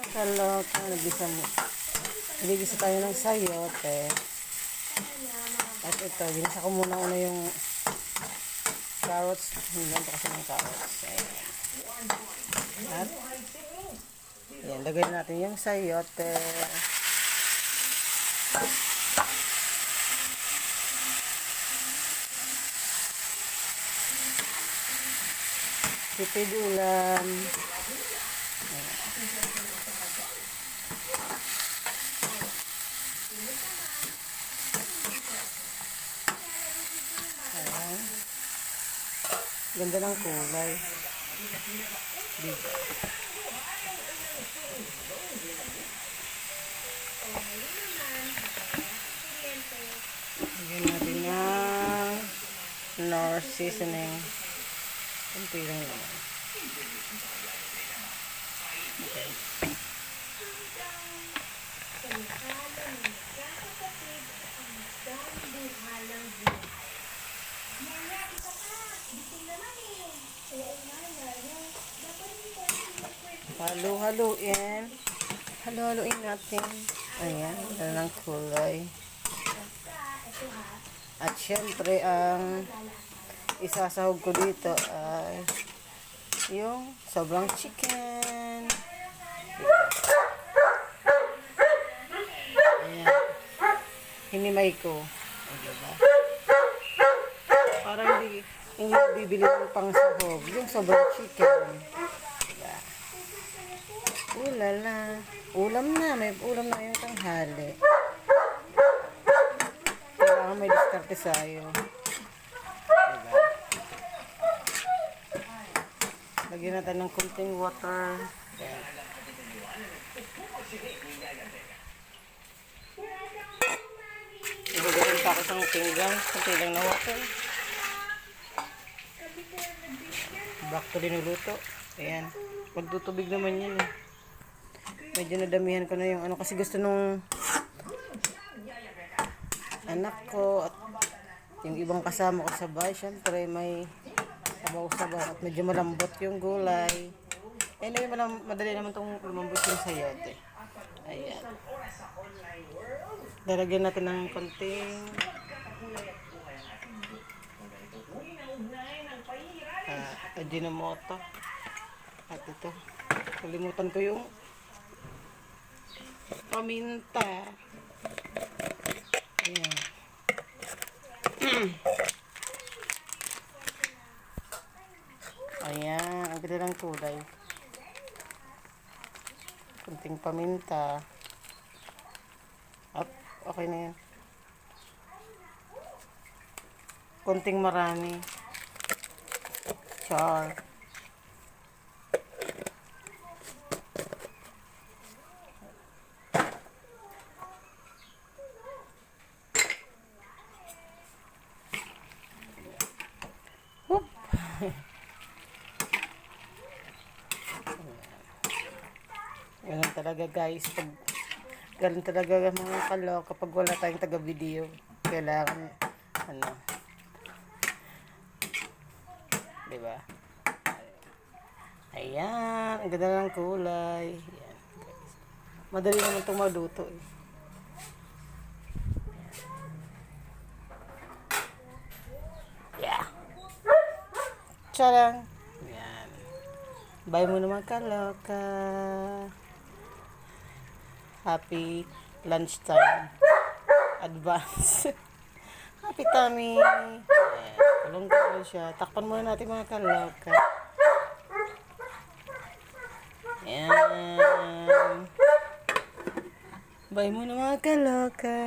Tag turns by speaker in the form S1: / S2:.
S1: Kaloka, nagigisa tayo ng sayote. At ito, ginisa ko muna yung carrots. Hindi lang ito kasi ng carrots. Ayan. At, ayan, lagay natin yung sayote. Tipid ulam. Ayan. Ganda ng kulay. Dito. Lagyan natin ng Knorr seasoning. Kunti lang naman. Okay. Halo-haluin. Halo-haluin natin. Ayan, ganda ng kulay. At syempre, ang isasahog ko dito ay yung sobrang chicken. Ayan. Hinimay ko. Diba? Para hindi bibili ng pangsahog. Yung sobrang chicken. Diba? Ulala. Ulam na. May ulam na yung tanghali. Kailangan may diskarte sa'yo. Diba? Lagyan natin ng kunting water. Ayan. Ibigyan pa ako sa pinggan. Kunti lang na water. Black to dinuluto. Ayan. Magtutubig naman yan eh. Medyo nadamihan ko na yung ano. Kasi gusto nung anak ko at yung ibang kasama ko sa bahay. Siyempre may sabaw-sabaw. At medyo malambot yung gulay. Anyway, madali naman itong lumambot yung sayote. Ayan. Lalagyan natin ng konting Ajinomoto. At ito, kalimutan ko yung paminta. Ayan. Ayan, ang ganda ng kulay. Kunting paminta. At okay na yan. Kunting marami. Char. Whoop. Ganun talaga guys. Ganun talaga mga kalok kapag wala tayong taga-video. Kailangan ano. Diba? Ayan. Ang ganda ng kulay. Ayan, guys. Madali naman itong maluto eh. Yeah. Tiyarang. Ayan. Bye mo naman kaloka. Happy lunchtime. Advance. Happy tummy. Ayan. Kulong-kulong siya. Takpan muna natin mga kaloka. Ayan. Bye muna mga kaloka.